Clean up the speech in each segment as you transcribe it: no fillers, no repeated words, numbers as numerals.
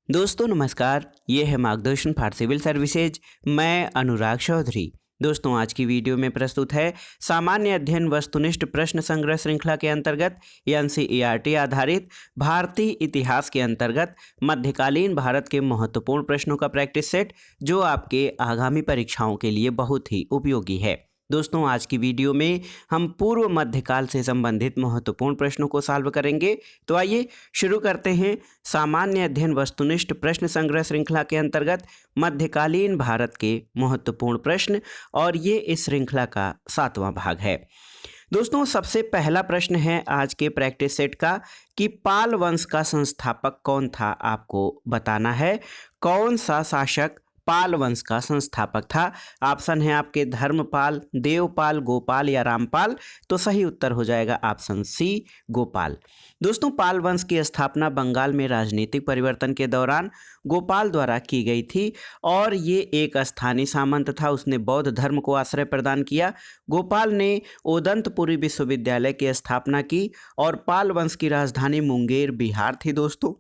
दोस्तों नमस्कार, ये है मार्गदर्शन फॉर सिविल सर्विसेज। मैं अनुराग चौधरी। दोस्तों आज की वीडियो में प्रस्तुत है सामान्य अध्ययन वस्तुनिष्ठ प्रश्न संग्रह श्रृंखला के अंतर्गत एनसीईआरटी आधारित भारतीय इतिहास के अंतर्गत मध्यकालीन भारत के महत्वपूर्ण प्रश्नों का प्रैक्टिस सेट, जो आपके आगामी परीक्षाओं के लिए बहुत ही उपयोगी है। दोस्तों आज की वीडियो में हम पूर्व मध्यकाल से संबंधित महत्वपूर्ण प्रश्नों को सॉल्व करेंगे। तो आइए शुरू करते हैं सामान्य अध्ययन वस्तुनिष्ठ प्रश्न संग्रह श्रृंखला के अंतर्गत मध्यकालीन भारत के महत्वपूर्ण प्रश्न, और ये इस श्रृंखला का 7वां भाग है। दोस्तों सबसे पहला प्रश्न है आज के प्रैक्टिस सेट का कि पाल वंश का संस्थापक कौन था, आपको बताना है कौन सा शासक पाल वंश का संस्थापक था। ऑप्शन है आपके धर्मपाल, देवपाल, गोपाल या रामपाल। तो सही उत्तर हो जाएगा ऑप्शन सी, गोपाल। दोस्तों पाल वंश की स्थापना बंगाल में राजनीतिक परिवर्तन के दौरान गोपाल द्वारा की गई थी, और ये एक स्थानीय सामंत था। उसने बौद्ध धर्म को आश्रय प्रदान किया। गोपाल ने ओदंतपुरी विश्वविद्यालय की स्थापना की, और पाल वंश की राजधानी मुंगेर बिहार थी। दोस्तों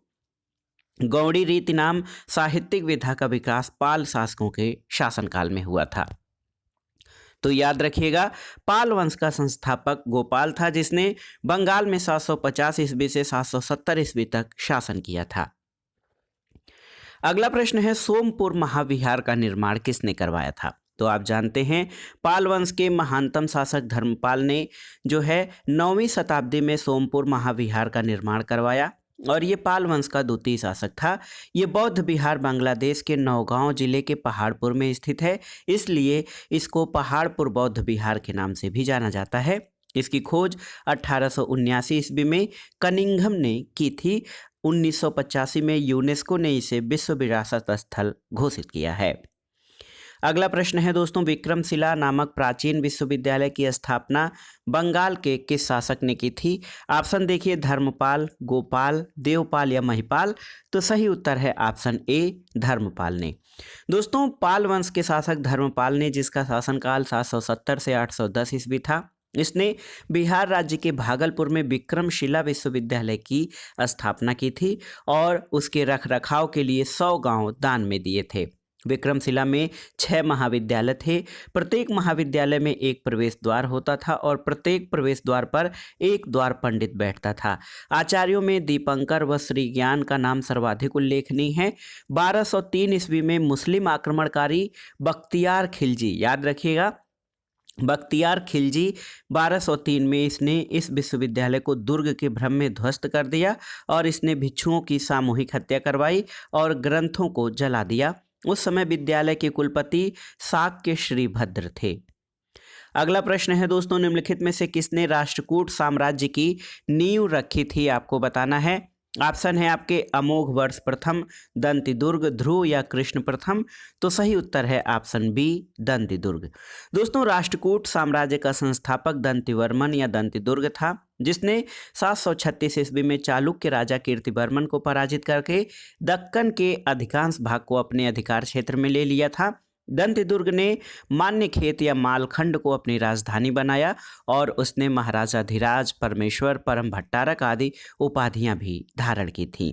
गौड़ी रीति नाम साहित्यिक विधा का विकास पाल शासकों के शासनकाल में हुआ था। तो याद रखिएगा पाल वंश का संस्थापक गोपाल था, जिसने बंगाल में 750 ईस्वी से 770 ईस्वी तक शासन किया था। अगला प्रश्न है सोमपुर महाविहार का निर्माण किसने करवाया था। तो आप जानते हैं पाल वंश के महानतम शासक धर्मपाल ने जो है 9वीं शताब्दी में सोमपुर महाविहार का निर्माण करवाया, और ये पाल वंश का द्वितीय शासक था। ये बौद्ध विहार बांग्लादेश के नौगांव जिले के पहाड़पुर में स्थित है, इसलिए इसको पहाड़पुर बौद्ध विहार के नाम से भी जाना जाता है। इसकी खोज 1879 ईस्वी में कनिंघम ने की थी। 1985 में यूनेस्को ने इसे विश्व विरासत स्थल घोषित किया है। अगला प्रश्न है दोस्तों विक्रमशिला नामक प्राचीन विश्वविद्यालय की स्थापना बंगाल के किस शासक ने की थी। ऑप्शन देखिए धर्मपाल, गोपाल, देवपाल या महिपाल। तो सही उत्तर है ऑप्शन ए, धर्मपाल ने। दोस्तों पाल वंश के शासक धर्मपाल ने, जिसका शासनकाल 770 से 810 ईस्वी था, इसने बिहार राज्य के भागलपुर में विक्रमशिला विश्वविद्यालय की स्थापना की थी, और उसके रखरखाव के लिए 100 गांव दान में दिए थे। विक्रमशिला में 6 महाविद्यालय थे। प्रत्येक महाविद्यालय में एक प्रवेश द्वार होता था, और प्रत्येक प्रवेश द्वार पर एक द्वार पंडित बैठता था। आचार्यों में दीपंकर व श्री ज्ञान का नाम सर्वाधिक उल्लेखनीय है। 1203 ईस्वी में मुस्लिम आक्रमणकारी बख्तियार खिलजी, याद रखिएगा बख्तियार खिलजी 1203 में इसने इस विश्वविद्यालय को दुर्ग के भ्रम में ध्वस्त कर दिया, और इसने भिक्षुओं की सामूहिक हत्या करवाई और ग्रंथों को जला दिया। उस समय विद्यालय के कुलपति शाक्य श्रीभद्र थे। अगला प्रश्न है दोस्तों निम्नलिखित में से किसने राष्ट्रकूट साम्राज्य की नींव रखी थी, आपको बताना है। ऑप्शन है आपके अमोघ वर्ष प्रथम, दंतिदुर्ग, ध्रुव या कृष्ण प्रथम। तो सही उत्तर है ऑप्शन बी, दंतिदुर्ग। दोस्तों राष्ट्रकूट साम्राज्य का संस्थापक दंतिवर्मन या दंतिदुर्ग था, जिसने 736 ईस्वी में चालुक्य राजा कीर्तिवर्मन को पराजित करके दक्कन के अधिकांश भाग को अपने अधिकार क्षेत्र में ले लिया था। दंतिदुर्ग ने मान्यखेत या मालखंड को अपनी राजधानी बनाया, और उसने महाराजाधिराज, परमेश्वर, परम भट्टारक आदि उपाधियां भी धारण की थीं।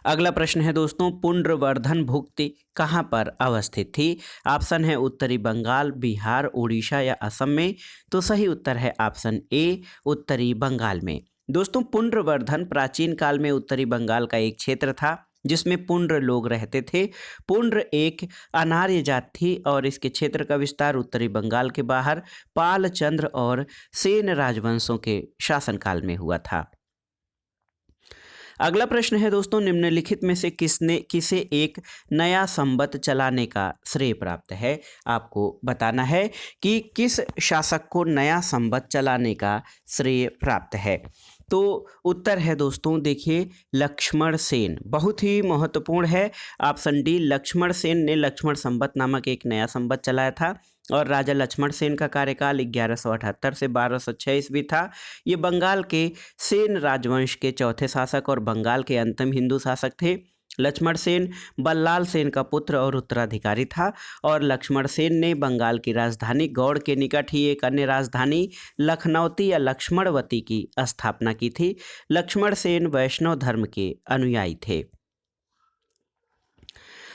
अगला प्रश्न है दोस्तों पुंड्रवर्धन भुक्ति कहाँ पर अवस्थित थी। ऑप्शन है उत्तरी बंगाल, बिहार, उड़ीसा या असम में। तो सही उत्तर है ऑप्शन ए, उत्तरी बंगाल में। दोस्तों पुंड्रवर्धन प्राचीन काल में उत्तरी बंगाल का एक क्षेत्र था, जिसमें पुंड्र लोग रहते थे। पुंड्र एक अनार्य जात थी, और इसके क्षेत्र का विस्तार उत्तरी बंगाल के बाहर पाल, चंद्र और सेन राजवंशों के शासनकाल में हुआ था। अगला प्रश्न है दोस्तों निम्नलिखित में से किसे एक नया संवत चलाने का श्रेय प्राप्त है। आपको बताना है कि किस शासक को नया संवत चलाने का श्रेय प्राप्त है। तो उत्तर है दोस्तों देखिए लक्ष्मण सेन, बहुत ही महत्वपूर्ण है। ऑप्शन डी, लक्ष्मण सेन ने लक्ष्मण संवत नामक एक नया संवत चलाया था, और राजा लक्ष्मण सेन का कार्यकाल 1178 से 1206 ईस्वी था। ये बंगाल के सेन राजवंश के चौथे शासक और बंगाल के अंतिम हिंदू शासक थे। लक्ष्मण सेन बल्लाल सेन का पुत्र और उत्तराधिकारी था, और लक्ष्मण सेन ने बंगाल की राजधानी गौड़ के निकट ही एक अन्य राजधानी लखनौती या लक्ष्मणवती की स्थापना की थी। लक्ष्मण सेन वैष्णव धर्म के अनुयायी थे।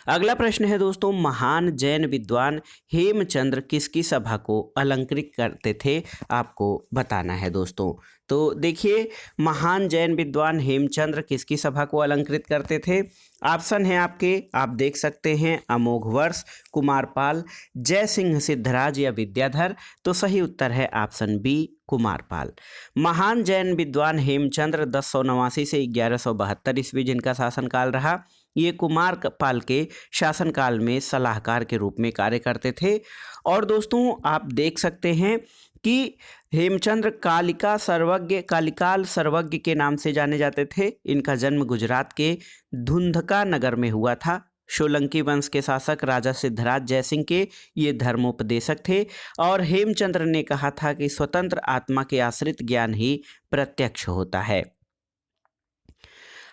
अगला प्रश्न है दोस्तों, महान जैन विद्वान हेमचंद्र किसकी सभा को अलंकृत करते थे, आपको बताना है दोस्तों। तो देखिए, महान जैन विद्वान हेमचंद्र किसकी सभा को अलंकृत करते थे। ऑप्शन है आपके, आप देख सकते हैं, अमोघवर्ष, कुमारपाल, जय सिंह सिद्धराज या विद्याधर। तो सही उत्तर है ऑप्शन बी, कुमारपाल। महान जैन विद्वान हेमचंद्र 1089 से 1172 ईस्वी जिनका शासनकाल रहा, ये कुमारपाल के शासनकाल में सलाहकार के रूप में कार्य करते थे। और दोस्तों आप देख सकते हैं कि हेमचंद्र कालिकाल सर्वज्ञ के नाम से जाने जाते थे। इनका जन्म गुजरात के धुंधका नगर में हुआ था। सोलंकी वंश के शासक राजा सिद्धराज जयसिंह के ये धर्मोपदेशक थे और हेमचंद्र ने कहा था कि स्वतंत्र आत्मा के आश्रित ज्ञान ही प्रत्यक्ष होता है।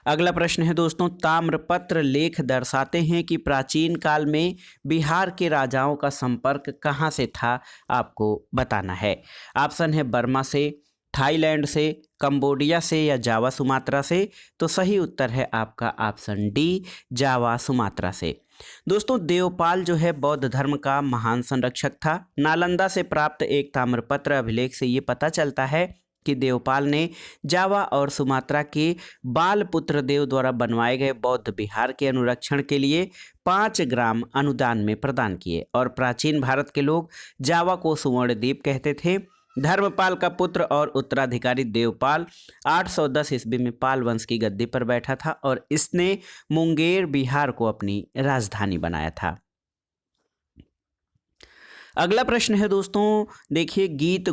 अगला प्रश्न है दोस्तों, ताम्रपत्र लेख दर्शाते हैं कि प्राचीन काल में बिहार के राजाओं का संपर्क कहाँ से था, आपको बताना है। ऑप्शन है बर्मा से, थाईलैंड से, कंबोडिया से या जावा सुमात्रा से। तो सही उत्तर है आपका ऑप्शन डी, जावा सुमात्रा से। दोस्तों देवपाल जो है बौद्ध धर्म का महान संरक्षक था। नालंदा से प्राप्त एक ताम्रपत्र अभिलेख से ये पता चलता है कि देवपाल ने जावा और सुमात्रा के बालपुत्र देव द्वारा बनवाए गए बौद्ध विहार के अनुरक्षण के लिए 5 ग्राम अनुदान में प्रदान किए। और प्राचीन भारत के लोग जावा को सुवर्णद्वीप कहते थे। धर्मपाल का पुत्र और उत्तराधिकारी देवपाल 810 ईस्वी में पाल वंश की गद्दी पर बैठा था और इसने मुंगेर बिहार को अपनी राजधानी बनाया था। अगला प्रश्न है दोस्तों, देखिए, गीत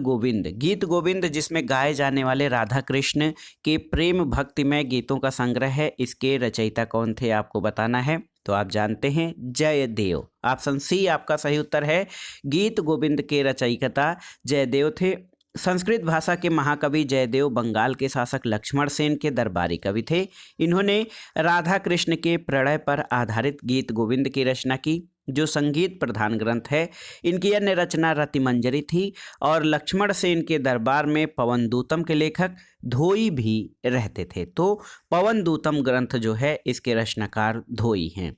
गोविंद जिसमें गाए जाने वाले राधा कृष्ण के प्रेम भक्तिमय गीतों का संग्रह है, इसके रचयिता कौन थे, आपको बताना है। तो आप जानते हैं जयदेव। ऑप्शन सी आपका सही उत्तर है। गीत गोविंद के रचयिता जयदेव थे। संस्कृत भाषा के महाकवि जयदेव बंगाल के शासक लक्ष्मण सेन के दरबारी कवि थे। इन्होंने राधा कृष्ण के प्रणय पर आधारित गीत गोविंद की रचना की, जो संगीत प्रधान ग्रंथ है। इनकी अन्य रचना रतिमंजरी थी और लक्ष्मण सेन के दरबार में पवनदूतम के लेखक धोई भी रहते थे। तो पवनदूतम ग्रंथ जो है इसके रचनाकार धोई हैं।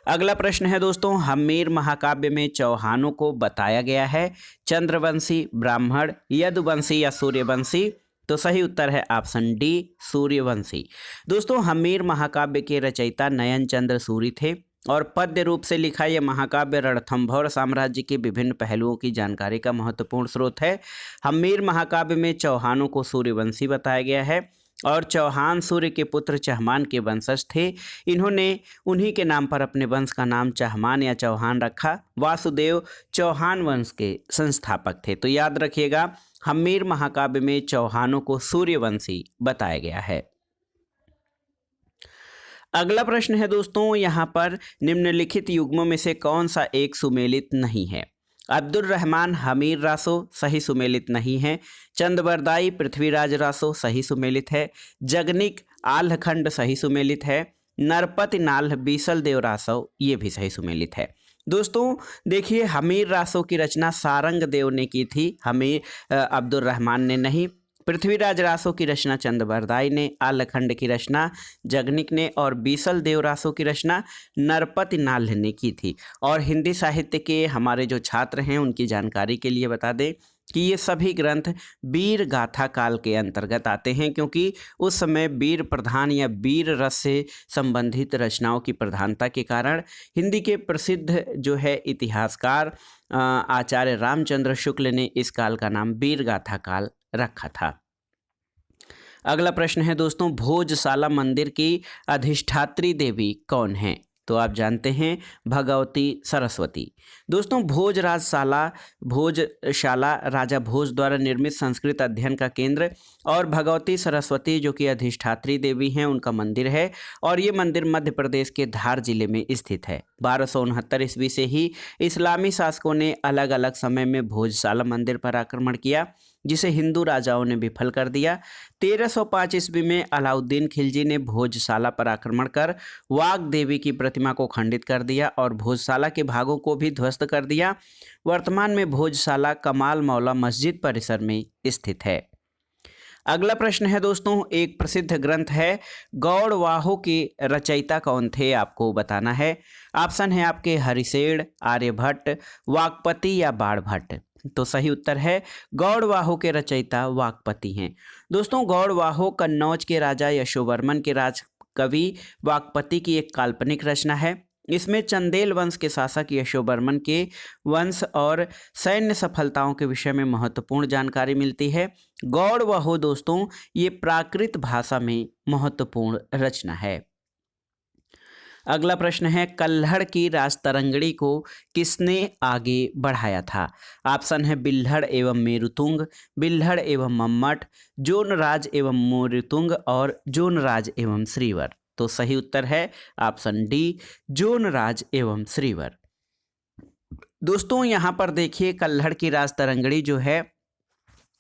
अगला प्रश्न है दोस्तों, हम्मीर महाकाव्य में चौहानों को बताया गया है चंद्रवंशी, ब्राह्मण, यदुवंशी या सूर्यवंशी। तो सही उत्तर है ऑप्शन डी, सूर्यवंशी। दोस्तों हम्मीर महाकाव्य के रचयिता नयन चंद्र सूरी थे और पद्य रूप से लिखा यह महाकाव्य रणथंभौर साम्राज्य के विभिन्न पहलुओं की जानकारी का महत्वपूर्ण स्रोत है। हम्मीर महाकाव्य में चौहानों को सूर्यवंशी बताया गया है और चौहान सूर्य के पुत्र चहमान के वंशज थे। इन्होंने उन्हीं के नाम पर अपने वंश का नाम चहमान या चौहान रखा। वासुदेव चौहान वंश के संस्थापक थे। तो याद रखिएगा, हम्मीर महाकाव्य में चौहानों को सूर्यवंशी बताया गया है। अगला प्रश्न है दोस्तों, यहाँ पर निम्नलिखित युग्मों में से कौन सा एक सुमेलित नहीं है। अब्दुल रहमान हमीर रासो सही सुमेलित नहीं है। चंदबरदाई पृथ्वीराज रासो सही सुमेलित है। जगनिक आल्हखंड सही सुमेलित है। नरपति नाल्ह बीसल देव रासो ये भी सही सुमेलित है। दोस्तों देखिए, हमीर रासो की रचना सारंग देव ने की थी, अब्दुल रहमान ने नहीं। पृथ्वीराज रासो की रचना चंदबरदाई ने, आल्हखंड की रचना जगनिक ने और बीसल देव रासो की रचना नरपति नाल्ह ने की थी। और हिंदी साहित्य के हमारे जो छात्र हैं उनकी जानकारी के लिए बता दें कि ये सभी ग्रंथ वीर गाथा काल के अंतर्गत आते हैं, क्योंकि उस समय वीर प्रधान या वीर रस से संबंधित रचनाओं की प्रधानता के कारण हिंदी के प्रसिद्ध जो है इतिहासकार आचार्य रामचंद्र शुक्ल ने इस काल का नाम वीर गाथा काल रखा था। अगला प्रश्न है दोस्तों, भोजशाला मंदिर की अधिष्ठात्री देवी कौन है। तो आप जानते हैं भगवती सरस्वती। दोस्तों भोजशाला राजा भोज द्वारा निर्मित संस्कृत अध्ययन का केंद्र और भगवती सरस्वती जो कि अधिष्ठात्री देवी हैं उनका मंदिर है और ये मंदिर मध्य प्रदेश के धार जिले में स्थित है। 1269 ईस्वी से ही इस्लामी शासकों ने अलग अलग समय में भोजशाला मंदिर पर आक्रमण किया, जिसे हिंदू राजाओं ने विफल कर दिया। 1305 ईस्वी में अलाउद्दीन खिलजी ने भोजशाला पर आक्रमण कर वाग देवी की प्रतिमा को खंडित कर दिया और भोजशाला के भागों को भी ध्वस्त कर दिया। वर्तमान में भोजशाला कमाल मौला मस्जिद परिसर में स्थित है। अगला प्रश्न है दोस्तों, एक प्रसिद्ध ग्रंथ है गौड़वाहो के रचयिता कौन थे, आपको बताना है। ऑप्शन है आपके हरिसेन, आर्यभट्ट, वाकपति या बाणभट्ट। तो सही उत्तर है गौड़वाहो के रचयिता वाकपति हैं। दोस्तों गौड़वाहो कन्नौज के राजा यशोवर्मन के राज कवि वाकपति की एक काल्पनिक रचना है। इसमें चंदेल वंश के शासक यशोवर्मन के वंश और सैन्य सफलताओं के विषय में महत्वपूर्ण जानकारी मिलती है। गौड़वाहो दोस्तों ये प्राकृत भाषा में महत्वपूर्ण रचना है। अगला प्रश्न है, कल्हड़ की राजतरंगिणी को किसने आगे बढ़ाया था। ऑप्शन है बिल्हड़ एवं मेरुतुंग, बिल्हड़ एवं मम्मट, जोनराज एवं मोरुतुंग और जोनराज एवं श्रीवर। तो सही उत्तर है ऑप्शन डी, जोनराज एवं श्रीवर। दोस्तों यहाँ पर देखिए, कल्हड़ की राजतरंगिणी जो है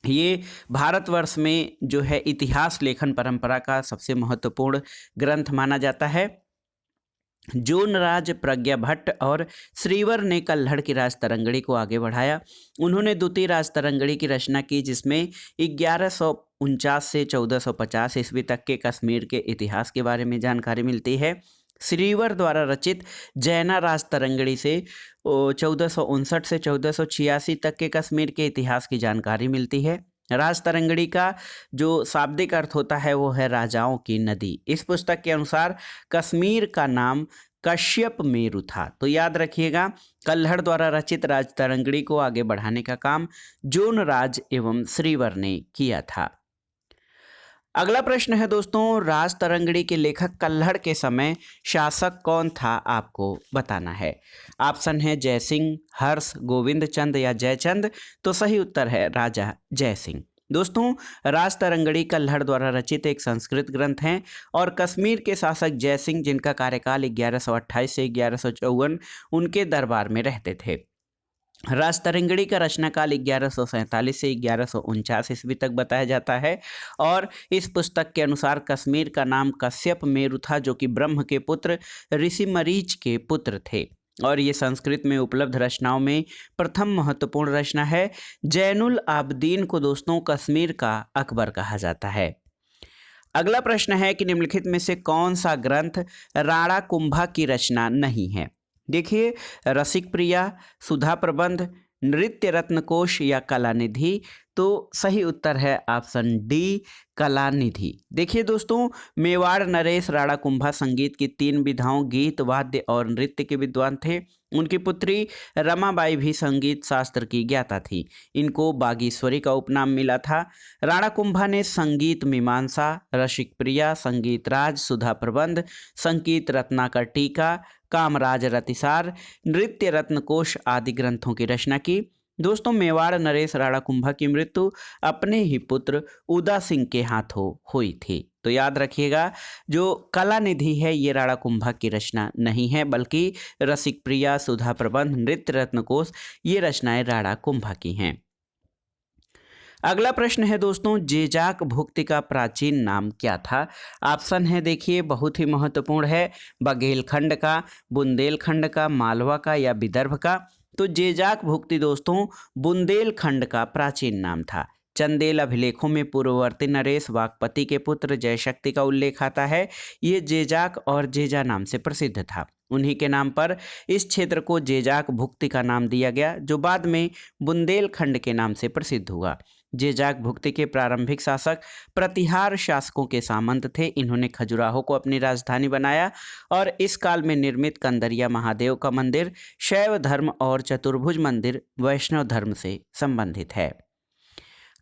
ये भारतवर्ष में जो है इतिहास लेखन परंपरा का सबसे महत्वपूर्ण ग्रंथ माना जाता है। जोनराज, प्रज्ञाभट्ट और श्रीवर ने कल्हड़ की राजतरंगिणी को आगे बढ़ाया। उन्होंने द्वितीय राजतरंगिणी की रचना की, जिसमें 1149 से 1450 ईस्वी तक के कश्मीर के इतिहास के बारे में जानकारी मिलती है। श्रीवर द्वारा रचित जैना राजतरंगिणी से 1459 से 1486 तक के कश्मीर के इतिहास की जानकारी मिलती है। राजतरंगिणी का जो शाब्दिक अर्थ होता है वो है राजाओं की नदी। इस पुस्तक के अनुसार कश्मीर का नाम कश्यप मेरु था। तो याद रखिएगा, कल्हड़ द्वारा रचित राजतरंगिणी को आगे बढ़ाने का काम जोनराज एवं श्रीवर ने किया था। अगला प्रश्न है दोस्तों, राजतरंगिणी के लेखक कल्हड़ के समय शासक कौन था, आपको बताना है। ऑप्शन है जयसिंह, हर्ष, गोविंद चंद या जयचंद। तो सही उत्तर है राजा जयसिंह। दोस्तों राजतरंगिणी कल्हड़ द्वारा रचित एक संस्कृत ग्रंथ है और कश्मीर के शासक जयसिंह, जिनका कार्यकाल 1128 से 1154 उनके दरबार में रहते थे। राजतरंगिणी का रचनाकाल 1147 से 1149 ईस्वी तक बताया जाता है और इस पुस्तक के अनुसार कश्मीर का नाम कश्यप मेरु था, जो कि ब्रह्म के पुत्र ऋषि मरीच के पुत्र थे। और ये संस्कृत में उपलब्ध रचनाओं में प्रथम महत्वपूर्ण रचना है। जैनुल आबदीन को दोस्तों कश्मीर का अकबर कहा जाता है। अगला प्रश्न है कि निम्नलिखित में से कौन सा ग्रंथ राणा कुंभा की रचना नहीं है। देखिए, रसिक प्रिया, सुधा प्रबंध, नृत्य रत्नकोश या कलानिधि। तो सही उत्तर है ऑप्शन डी, कलानिधि। देखिए दोस्तों, मेवाड़ नरेश राणा कुंभा संगीत की 3 विधाओं गीत, वाद्य और नृत्य के विद्वान थे। उनकी पुत्री रमाबाई भी संगीत शास्त्र की ज्ञाता थी। इनको बागीश्वरी का उपनाम मिला था। राणा कुंभा ने संगीत मीमांसा, रसिक प्रिया, संगीत राज, सुधा प्रबंध, संगीत रत्नाकर टीका, कामराज रतिसार, नृत्य रत्नकोश आदि ग्रंथों की रचना की। दोस्तों मेवाड़ नरेश राणा कुंभा की मृत्यु अपने ही पुत्र उदा सिंह के हाथों हुई थी। तो याद रखिएगा, जो कलानिधि है ये राणा कुंभा की रचना नहीं है, बल्कि रसिक प्रिया, सुधा प्रबंध, नृत्य रत्नकोश ये रचनाएं राणा कुंभा की हैं। अगला प्रश्न है दोस्तों, जेजाक भुक्ति का प्राचीन नाम क्या था। ऑप्शन है देखिए, बहुत ही महत्वपूर्ण है, बघेलखंड का, बुंदेलखंड का, मालवा का या विदर्भ का। तो जेजाक भुक्ति दोस्तों बुंदेलखंड का प्राचीन नाम था। चंदेल अभिलेखों में पूर्ववर्ती नरेश वाकपति के पुत्र जयशक्ति का उल्लेख आता है। ये जेजाक और जेजा नाम से प्रसिद्ध था। उन्हीं के नाम पर इस क्षेत्र को जेजाक भुक्ति का नाम दिया गया, जो बाद में बुंदेलखंड के नाम से प्रसिद्ध हुआ। जेजाक भुक्ति के प्रारंभिक शासक प्रतिहार शासकों के सामंत थे। इन्होंने खजुराहो को अपनी राजधानी बनाया और इस काल में निर्मित कंदरिया महादेव का मंदिर शैव धर्म और चतुर्भुज मंदिर वैष्णव धर्म से संबंधित है।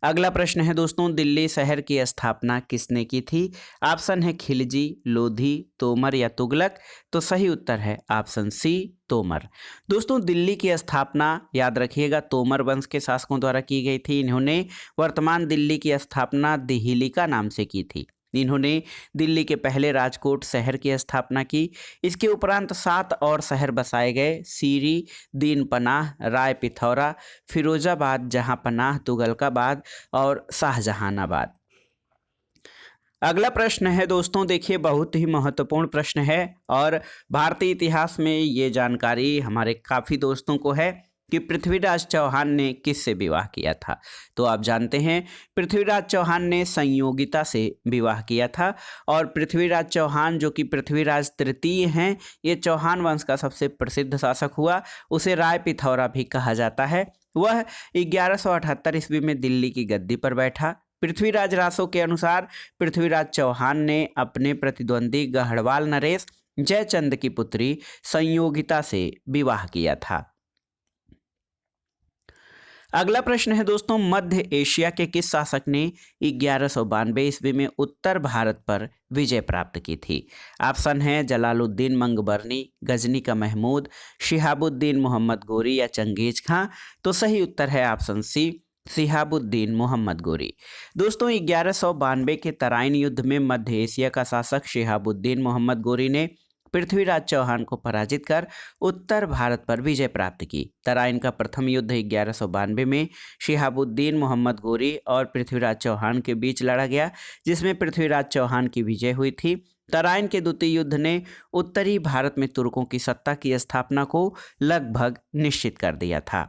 अगला प्रश्न है दोस्तों, दिल्ली शहर की स्थापना किसने की थी। ऑप्शन है खिलजी, लोधी, तोमर या तुगलक। तो सही उत्तर है ऑप्शन सी, तोमर। दोस्तों दिल्ली की स्थापना याद रखिएगा तोमर वंश के शासकों द्वारा की गई थी। इन्होंने वर्तमान दिल्ली की स्थापना दिहिलिका नाम से की थी। इन्होंने दिल्ली के पहले राजकोट शहर की स्थापना की। इसके उपरांत 7 और शहर बसाए गए, सीरी, दीनपनाह, राय पिथौरा, फिरोजाबाद, जहांपनाह, तुगलकाबाद और शाहजहानाबाद। अगला प्रश्न है दोस्तों, देखिए बहुत ही महत्वपूर्ण प्रश्न है और भारतीय इतिहास में ये जानकारी हमारे काफ़ी दोस्तों को है। कि पृथ्वीराज चौहान ने किससे विवाह किया था। तो आप जानते हैं पृथ्वीराज चौहान ने संयोगिता से विवाह किया था और पृथ्वीराज चौहान जो कि पृथ्वीराज तृतीय हैं, ये चौहान वंश का सबसे प्रसिद्ध शासक हुआ। उसे राय पिथौरा भी कहा जाता है। वह 1178 ईस्वी में दिल्ली की गद्दी पर बैठा। पृथ्वीराज रासो के अनुसार पृथ्वीराज चौहान ने अपने प्रतिद्वंदी गढ़वाल नरेश जयचंद की पुत्री संयोगिता से विवाह किया था। अगला प्रश्न है दोस्तों, मध्य एशिया के किस शासक ने 1192 ईस्वी में उत्तर भारत पर विजय प्राप्त की थी। ऑप्शन है जलालुद्दीन मंगबरनी, गजनी का महमूद, शिहाबुद्दीन मोहम्मद गोरी या चंगेज खां। तो सही उत्तर है ऑप्शन सी, शिहाबुद्दीन मोहम्मद गोरी। दोस्तों 1192 के तराइन युद्ध में मध्य एशिया का शासक शिहाबुद्दीन मोहम्मद गोरी ने पृथ्वीराज चौहान को पराजित कर उत्तर भारत पर विजय प्राप्त की। तराइन का प्रथम युद्ध 1192 में शिहाबुद्दीन मोहम्मद गोरी और पृथ्वीराज चौहान के बीच लड़ा गया, जिसमें पृथ्वीराज चौहान की विजय हुई थी। तराइन के द्वितीय युद्ध ने उत्तरी भारत में तुर्कों की सत्ता की स्थापना को लगभग निश्चित कर दिया था।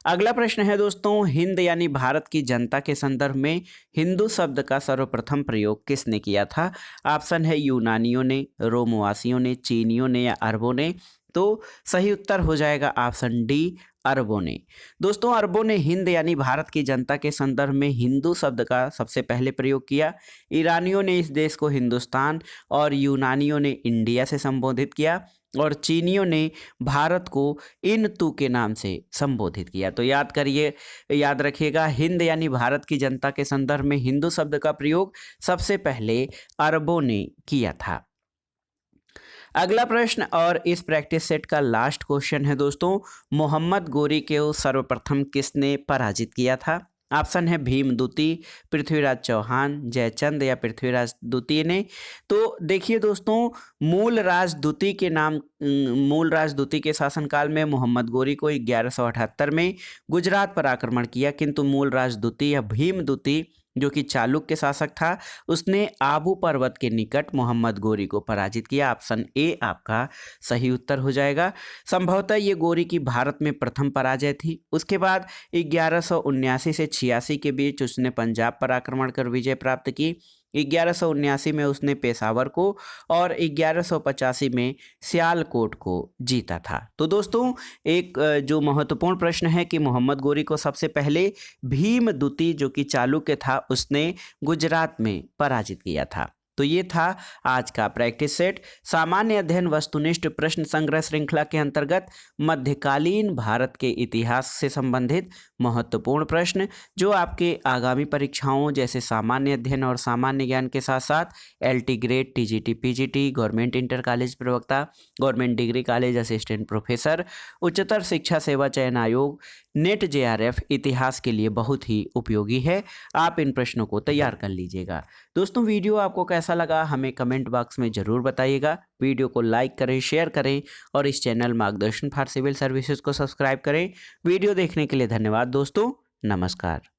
अगला प्रश्न है दोस्तों, हिंद यानी भारत की जनता के संदर्भ में हिंदू शब्द का सर्वप्रथम प्रयोग किसने किया था। ऑप्शन है यूनानियों ने, रोमवासियों ने, चीनियों ने या अरबों ने। तो सही उत्तर हो जाएगा ऑप्शन डी, अरबों ने। दोस्तों अरबों ने हिंद यानी भारत की जनता के संदर्भ में हिंदू शब्द का सबसे पहले प्रयोग किया। ईरानियों ने इस देश को हिंदुस्तान और यूनानियों ने इंडिया से संबोधित किया और चीनियों ने भारत को इन तू के नाम से संबोधित किया। तो याद करिए, याद रखिएगा, हिंद यानी भारत की जनता के संदर्भ में हिंदू शब्द का प्रयोग सबसे पहले अरबों ने किया था। अगला प्रश्न और इस प्रैक्टिस सेट का लास्ट क्वेश्चन है दोस्तों, मोहम्मद गोरी को सर्वप्रथम किसने पराजित किया था। ऑप्शन है भीम द्वितीय, पृथ्वीराज चौहान, जयचंद या पृथ्वीराज द्वितीय ने। तो देखिए दोस्तों, मूलराज द्वितीय के शासनकाल में मोहम्मद गोरी को 1178 में गुजरात पर आक्रमण किया, किंतु मूलराज द्वितीय या भीम द्वितीय जो कि चालुक्य शासक था, उसने आबू पर्वत के निकट मोहम्मद गोरी को पराजित किया। ऑप्शन ए आपका सही उत्तर हो जाएगा। संभवतः ये गोरी की भारत में प्रथम पराजय थी। उसके बाद 1179 से 86 के बीच उसने पंजाब पर आक्रमण कर विजय प्राप्त की। 1179 में उसने पेशावर को और 1185 में सियालकोट को जीता था। तो दोस्तों एक जो महत्वपूर्ण प्रश्न है कि मोहम्मद गोरी को सबसे पहले भीम द्वितीय जो कि चालुक्य था उसने गुजरात में पराजित किया था। तो ये था आज का प्रैक्टिस सेट। सामान्य अध्ययन वस्तुनिष्ठ प्रश्न संग्रह श्रृंखला के अंतर्गत मध्यकालीन भारत के इतिहास से संबंधित महत्वपूर्ण प्रश्न जो आपके आगामी परीक्षाओं जैसे सामान्य अध्ययन और सामान्य ज्ञान के साथ साथ LT grade, TGT, PGT, government inter college प्रवक्ता, government degree college assistant professor, उच्चतर शिक्षा सेवा चयन आयोग, नेट जेआरएफ इतिहास के लिए बहुत ही उपयोगी है। आप इन प्रश्नों को तैयार कर लीजिएगा। दोस्तों वीडियो आपको कैसा लगा हमें कमेंट बॉक्स में ज़रूर बताइएगा। वीडियो को लाइक करें, शेयर करें और इस चैनल मार्गदर्शन फॉर सिविल सर्विसेज को सब्सक्राइब करें। वीडियो देखने के लिए धन्यवाद दोस्तों, नमस्कार।